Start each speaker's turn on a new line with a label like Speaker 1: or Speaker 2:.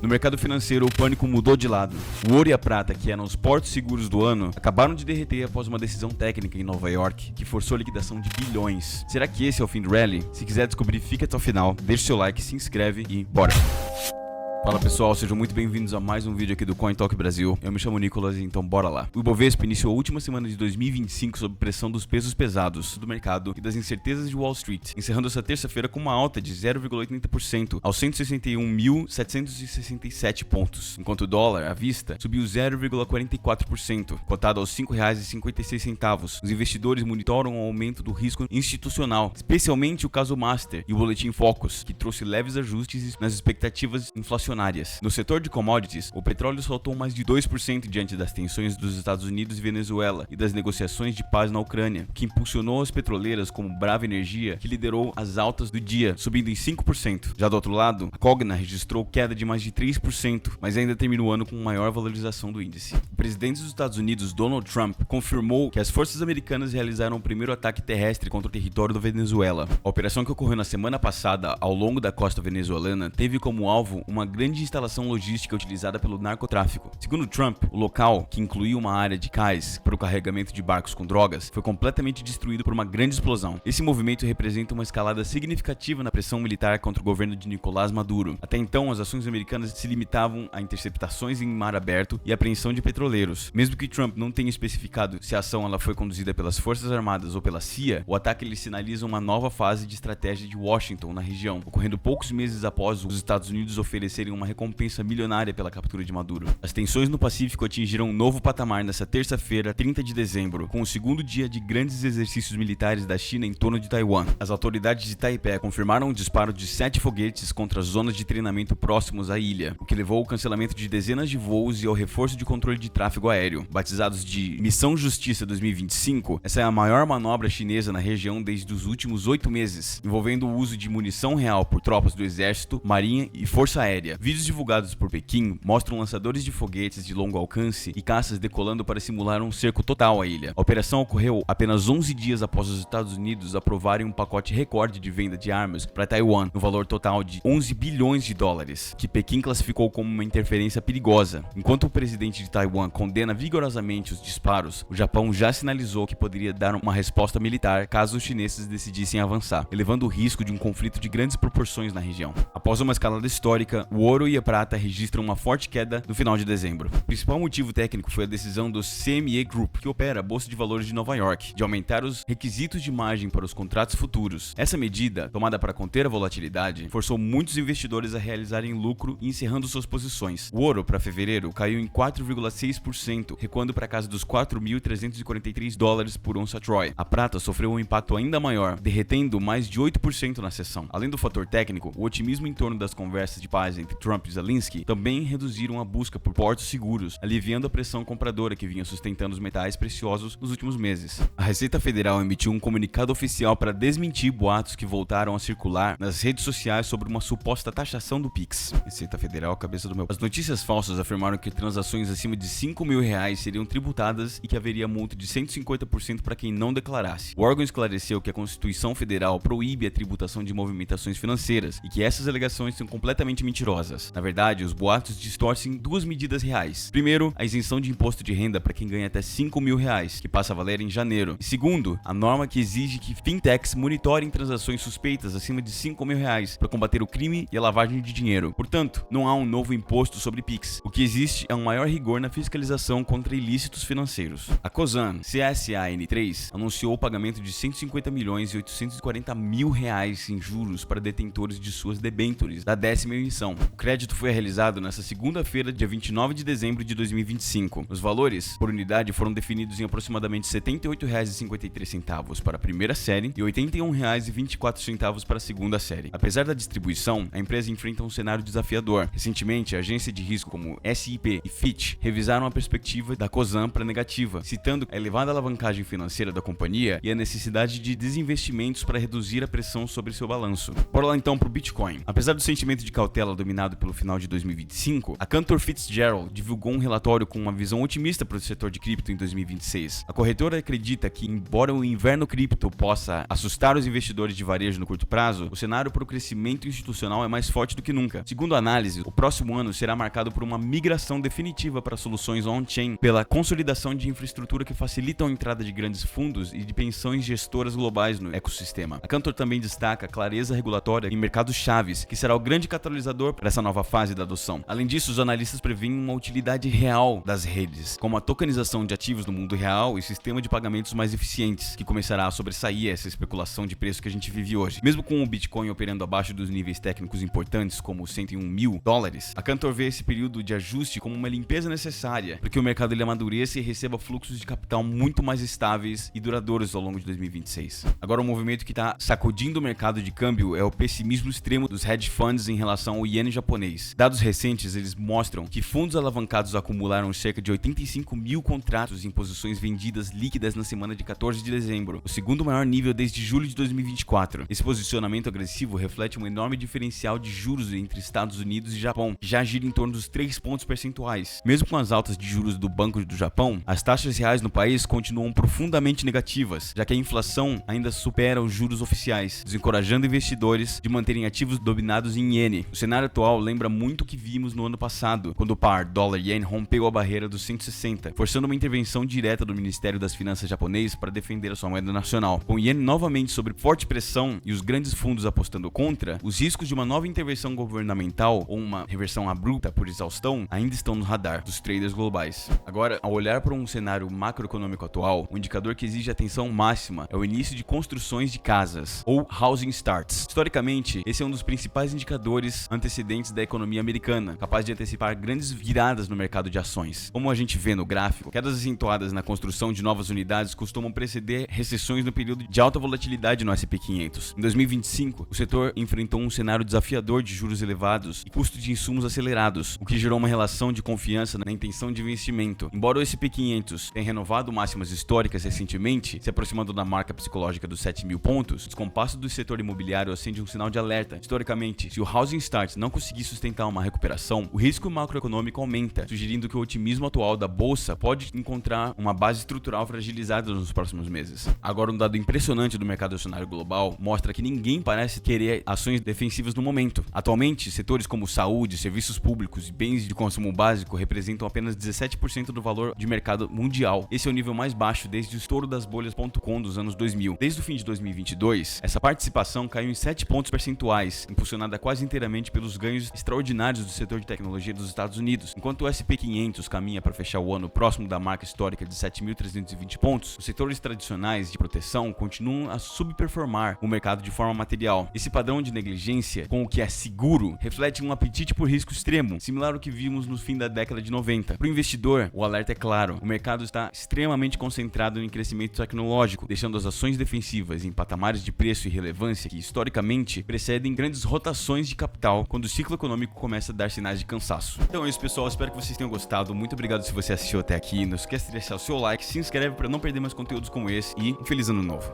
Speaker 1: No mercado financeiro, o pânico mudou de lado. O ouro e a prata, que eram os portos seguros do ano, acabaram de derreter após uma decisão técnica em Nova York, que forçou a liquidação de bilhões. Será que esse é o fim do rally? Se quiser descobrir, fica até o final, deixa seu like, se inscreve e bora! Fala pessoal, sejam muito bem-vindos a mais um vídeo aqui do Coin Talk Brasil. Eu me chamo Nicolas, então bora lá. O Ibovespa iniciou a última semana de 2025 sob pressão dos pesos pesados do mercado e das incertezas de Wall Street, encerrando essa terça-feira com uma alta de 0,80% aos 161.767 pontos, enquanto o dólar à vista subiu 0,44%, cotado aos R$ 5,56. Os investidores monitoram o aumento do risco institucional, especialmente o caso Master e o boletim Focus, que trouxe leves ajustes nas expectativas inflacionárias. No setor de commodities, o petróleo saltou mais de 2% diante das tensões dos Estados Unidos e Venezuela e das negociações de paz na Ucrânia, o que impulsionou as petroleiras como Brava Energia, que liderou as altas do dia, subindo em 5%. Já do outro lado, a Cogna registrou queda de mais de 3%, mas ainda terminou o ano com maior valorização do índice. O presidente dos Estados Unidos, Donald Trump, confirmou que as forças americanas realizaram o primeiro ataque terrestre contra o território da Venezuela. A operação, que ocorreu na semana passada ao longo da costa venezuelana, teve como alvo uma grande instalação logística utilizada pelo narcotráfico. Segundo Trump, o local, que incluía uma área de cais para o carregamento de barcos com drogas, foi completamente destruído por uma grande explosão. Esse movimento representa uma escalada significativa na pressão militar contra o governo de Nicolás Maduro. Até então, as ações americanas se limitavam a interceptações em mar aberto e apreensão de petroleiros. Mesmo que Trump não tenha especificado se a ação ela foi conduzida pelas Forças Armadas ou pela CIA, o ataque ele sinaliza uma nova fase de estratégia de Washington na região, ocorrendo poucos meses após os Estados Unidos oferecerem uma recompensa milionária pela captura de Maduro. As tensões no Pacífico atingiram um novo patamar nesta terça-feira, 30 de dezembro, com o segundo dia de grandes exercícios militares da China em torno de Taiwan. As autoridades de Taipei confirmaram o disparo de 7 foguetes contra zonas de treinamento próximos à ilha, o que levou ao cancelamento de dezenas de voos e ao reforço de controle de tráfego aéreo. Batizados de Missão Justiça 2025, essa é a maior manobra chinesa na região desde os últimos 8 meses, envolvendo o uso de munição real por tropas do exército, marinha e força aérea. Vídeos divulgados por Pequim mostram lançadores de foguetes de longo alcance e caças decolando para simular um cerco total à ilha. A operação ocorreu apenas 11 dias após os Estados Unidos aprovarem um pacote recorde de venda de armas para Taiwan, no valor total de 11 bilhões de dólares, que Pequim classificou como uma interferência perigosa. Enquanto o presidente de Taiwan condena vigorosamente os disparos, o Japão já sinalizou que poderia dar uma resposta militar caso os chineses decidissem avançar, elevando o risco de um conflito de grandes proporções na região. Após uma escalada histórica, o ouro e a prata registram uma forte queda no final de dezembro. O principal motivo técnico foi a decisão do CME Group, que opera a Bolsa de Valores de Nova York, de aumentar os requisitos de margem para os contratos futuros. Essa medida, tomada para conter a volatilidade, forçou muitos investidores a realizarem lucro e encerrando suas posições. O ouro, para fevereiro, caiu em 4,6%, recuando para casa dos 4.343 dólares por onça Troy. A prata sofreu um impacto ainda maior, derretendo mais de 8% na sessão. Além do fator técnico, o otimismo em torno das conversas de paz entre Trump e Zelensky também reduziram a busca por portos seguros, aliviando a pressão compradora que vinha sustentando os metais preciosos nos últimos meses. A Receita Federal emitiu um comunicado oficial para desmentir boatos que voltaram a circular nas redes sociais sobre uma suposta taxação do Pix. Receita Federal, cabeça do meu. As notícias falsas afirmaram que transações acima de R$5 mil seriam tributadas e que haveria multa de 150% para quem não declarasse. O órgão esclareceu que a Constituição Federal proíbe a tributação de movimentações financeiras e que essas alegações são completamente mentirosas. Na verdade, os boatos distorcem duas medidas reais. Primeiro, a isenção de imposto de renda para quem ganha até R$5 mil, que passa a valer em janeiro. E segundo, a norma que exige que fintechs monitorem transações suspeitas acima de R$5 mil para combater o crime e a lavagem de dinheiro. Portanto, não há um novo imposto sobre Pix. O que existe é um maior rigor na fiscalização contra ilícitos financeiros. A Cosan, CSAN3, anunciou o pagamento de R$150.840.000 em juros para detentores de suas debêntures da 10ª emissão. O crédito foi realizado nesta segunda-feira, dia 29 de dezembro de 2025. Os valores por unidade foram definidos em aproximadamente R$ 78,53 para a primeira série e R$ 81,24 para a segunda série. Apesar da distribuição, a empresa enfrenta um cenário desafiador. Recentemente, a agência de risco como SIP e Fitch revisaram a perspectiva da Cosan para negativa, citando a elevada alavancagem financeira da companhia e a necessidade de desinvestimentos para reduzir a pressão sobre seu balanço. Bora lá então para o Bitcoin. Apesar do sentimento de cautela dominar determinado pelo final de 2025, a Cantor Fitzgerald divulgou um relatório com uma visão otimista para o setor de cripto em 2026. A corretora acredita que, embora o inverno cripto possa assustar os investidores de varejo no curto prazo, o cenário para o crescimento institucional é mais forte do que nunca. Segundo a análise, o próximo ano será marcado por uma migração definitiva para soluções on-chain, pela consolidação de infraestrutura que facilitam a entrada de grandes fundos e de pensões gestoras globais no ecossistema. A Cantor também destaca a clareza regulatória em mercados chaves, que será o grande catalisador para essa nova fase da adoção. Além disso, os analistas preveem uma utilidade real das redes, como a tokenização de ativos no mundo real e sistema de pagamentos mais eficientes, que começará a sobressair essa especulação de preço que a gente vive hoje. Mesmo com o Bitcoin operando abaixo dos níveis técnicos importantes, como $101.000, a Cantor vê esse período de ajuste como uma limpeza necessária para que o mercado ele amadureça e receba fluxos de capital muito mais estáveis e duradouros ao longo de 2026. Agora, um movimento que está sacudindo o mercado de câmbio é o pessimismo extremo dos hedge funds em relação ao iene japonês. Dados recentes eles mostram que fundos alavancados acumularam cerca de 85 mil contratos em posições vendidas líquidas na semana de 14 de dezembro, o segundo maior nível desde julho de 2024. Esse posicionamento agressivo reflete um enorme diferencial de juros entre Estados Unidos e Japão, que já gira em torno dos 3 pontos percentuais. Mesmo com as altas de juros do Banco do Japão, as taxas reais no país continuam profundamente negativas, já que a inflação ainda supera os juros oficiais, desencorajando investidores de manterem ativos dominados em iene. O cenário atual lembra muito o que vimos no ano passado, quando o par dólar-ien rompeu a barreira dos 160, forçando uma intervenção direta do Ministério das Finanças japonês para defender a sua moeda nacional. Com o iene novamente sob forte pressão e os grandes fundos apostando contra, os riscos de uma nova intervenção governamental ou uma reversão abrupta por exaustão ainda estão no radar dos traders globais. Agora, ao olhar para um cenário macroeconômico atual, um indicador que exige atenção máxima é o início de construções de casas, ou housing starts. Historicamente, esse é um dos principais indicadores antecedentes da economia americana, capaz de antecipar grandes viradas no mercado de ações. Como a gente vê no gráfico, quedas acentuadas na construção de novas unidades costumam preceder recessões no período de alta volatilidade no S&P 500. Em 2025, o setor enfrentou um cenário desafiador de juros elevados e custo de insumos acelerados, o que gerou uma relação de confiança na intenção de investimento. Embora o S&P 500 tenha renovado máximas históricas recentemente, se aproximando da marca psicológica dos 7.000 pontos, o descompasso do setor imobiliário acende um sinal de alerta. Historicamente, se o housing starts não conseguir sustentar uma recuperação, o risco macroeconômico aumenta, sugerindo que o otimismo atual da bolsa pode encontrar uma base estrutural fragilizada nos próximos meses. Agora, um dado impressionante do mercado acionário global mostra que ninguém parece querer ações defensivas no momento. Atualmente, setores como saúde, serviços públicos e bens de consumo básico representam apenas 17% do valor de mercado mundial. Esse é o nível mais baixo desde o estouro das bolhas.com dos anos 2000. Desde o fim de 2022, essa participação caiu em 7 pontos percentuais, impulsionada quase inteiramente pelos ganhos extraordinários do setor de tecnologia dos Estados Unidos. Enquanto o S&P 500 caminha para fechar o ano próximo da marca histórica de 7.320 pontos, os setores tradicionais de proteção continuam a subperformar o mercado de forma material. Esse padrão de negligência com o que é seguro reflete um apetite por risco extremo, similar ao que vimos no fim da década de 90. Para o investidor, o alerta é claro: o mercado está extremamente concentrado em crescimento tecnológico, deixando as ações defensivas em patamares de preço e relevância que historicamente precedem grandes rotações de capital quando o ciclo econômico começa a dar sinais de cansaço. Então é isso, pessoal, espero que vocês tenham gostado. Muito obrigado se você assistiu até aqui. Não esquece de deixar o seu like, se inscreve para não perder mais conteúdos como esse e um feliz ano novo.